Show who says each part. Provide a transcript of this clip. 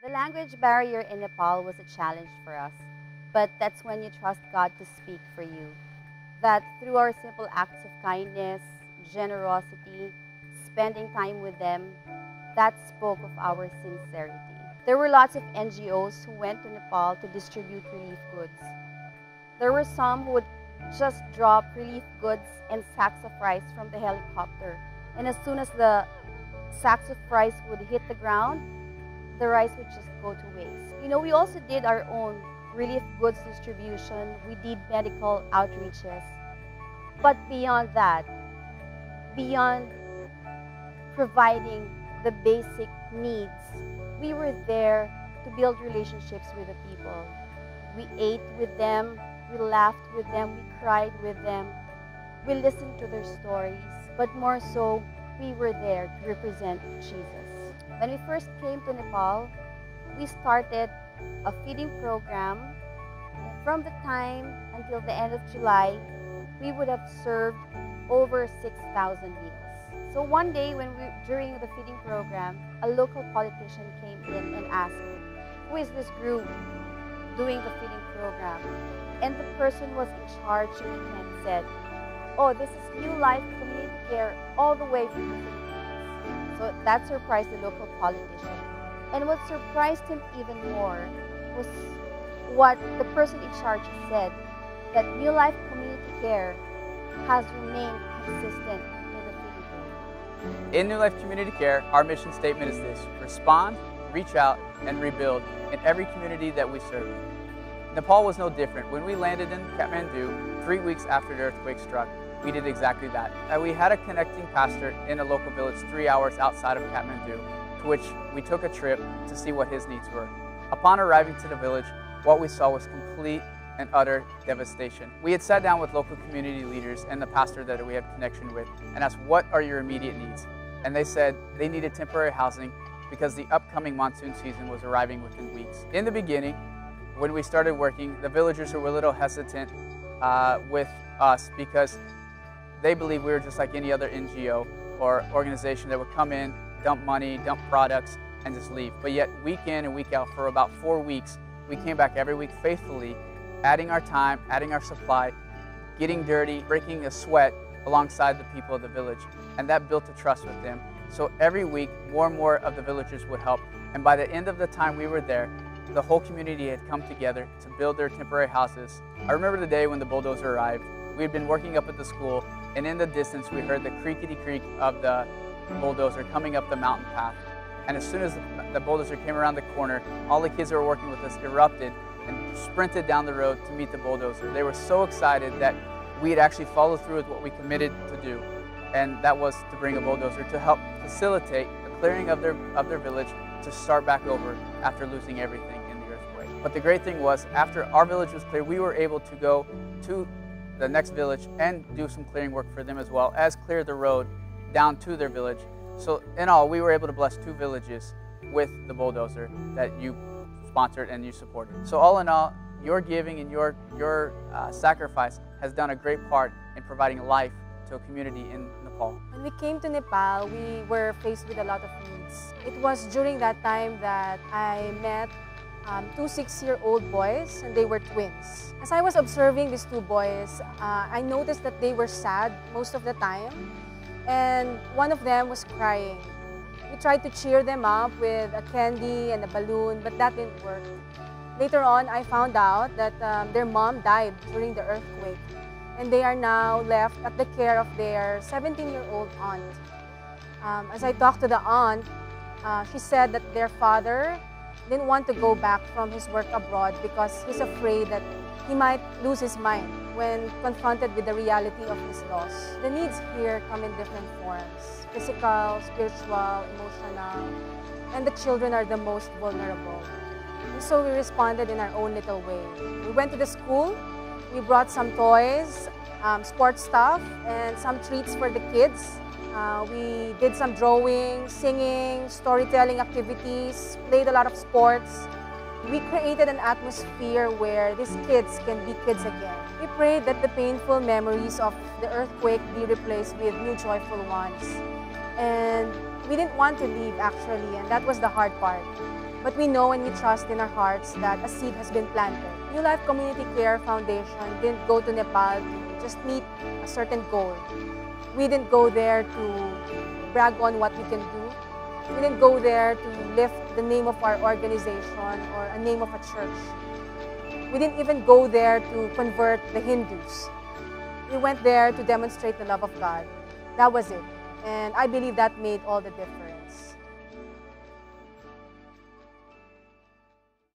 Speaker 1: The language barrier in Nepal was a challenge for us, but that's when you trust God to speak for you. That through our simple acts of kindness, generosity, spending time with them, that spoke of our sincerity. There were lots of NGOs who went to Nepal to distribute relief goods. There were some who would just drop relief goods and sacks of rice from the helicopter. And as soon as the sacks of rice would hit the ground, the rice would just go to waste. We also did our own relief goods distribution. We did medical outreaches. But beyond that, beyond providing the basic needs, we were there to build relationships with the people. We ate with them, we laughed with them, we cried with them, we listened to their stories, but more so, we were there to represent Jesus. When we first came to Nepal, we started a feeding program. From the time until the end of July, we would have served over 6,000 meals. So one day during the feeding program, a local politician came in and asked, "Who is this group doing the feeding program?" And the person was in charge and said, "Oh, this is New Life Community Care all the way from the Philippines." So that surprised the local politician. And what surprised him even more was what the person in charge said, that New Life Community Care has remained consistent in the feeding program.
Speaker 2: In New Life Community Care, our mission statement is this: respond, reach out, and rebuild in every community that we serve. Nepal was no different. When we landed in Kathmandu 3 weeks after the earthquake struck, we did exactly that. We had a connecting pastor in a local village 3 hours outside of Kathmandu, to which we took a trip to see what his needs were. Upon arriving to the village, what we saw was complete and utter devastation. We had sat down with local community leaders and the pastor that we had connection with and asked, "What are your immediate needs?" And they said they needed temporary housing because the upcoming monsoon season was arriving within weeks. In the beginning, when we started working, the villagers were a little hesitant with us because they believed we were just like any other NGO or organization that would come in, dump money, dump products, and just leave. But yet, week in and week out, for about 4 weeks, we came back every week faithfully, adding our time, adding our supply, getting dirty, breaking a sweat alongside the people of the village. And that built a trust with them. So every week, more and more of the villagers would help. And by the end of the time we were there, the whole community had come together to build their temporary houses. I remember the day when the bulldozer arrived. We had been working up at the school, and in the distance we heard the creakety-creak of the bulldozer coming up the mountain path. And as soon as the bulldozer came around the corner, all the kids that were working with us erupted and sprinted down the road to meet the bulldozer. They were so excited that we had actually followed through with what we committed to do, and that was to bring a bulldozer to help facilitate the clearing of their village to start back over after losing everything in the earthquake. But the great thing was, after our village was cleared, we were able to go to the next village and do some clearing work for them as well as clear the road down to their village. So in all, we were able to bless 2 villages with the bulldozer that you sponsored and you supported. So all in all, your giving and your sacrifice has done a great part in providing life to a community in Nepal.
Speaker 3: When we came to Nepal, we were faced with a lot of needs. It was during that time that I met 2 6-year-old boys, and they were twins. As I was observing these 2 boys, I noticed that they were sad most of the time, and one of them was crying. We tried to cheer them up with a candy and a balloon, but that didn't work. Later on, I found out that their mom died during the earthquake, and they are now left at the care of their 17-year-old aunt. As I talked to the aunt, she said that their father didn't want to go back from his work abroad because he's afraid that he might lose his mind when confronted with the reality of his loss. The needs here come in different forms: physical, spiritual, emotional, and the children are the most vulnerable. And so we responded in our own little way. We went to the school, we brought some toys, sports stuff, and some treats for the kids. We did some drawing, singing, storytelling activities, played a lot of sports. We created an atmosphere where these kids can be kids again. We prayed that the painful memories of the earthquake be replaced with new joyful ones. And we didn't want to leave actually, and that was the hard part. But we know and we trust in our hearts that a seed has been planted. New Life Community Care Foundation didn't go to Nepal to just meet a certain goal. We didn't go there to brag on what we can do. We didn't go there to lift the name of our organization or a name of a church. We didn't even go there to convert the Hindus. We went there to demonstrate the love of God. That was it. And I believe that made all the difference.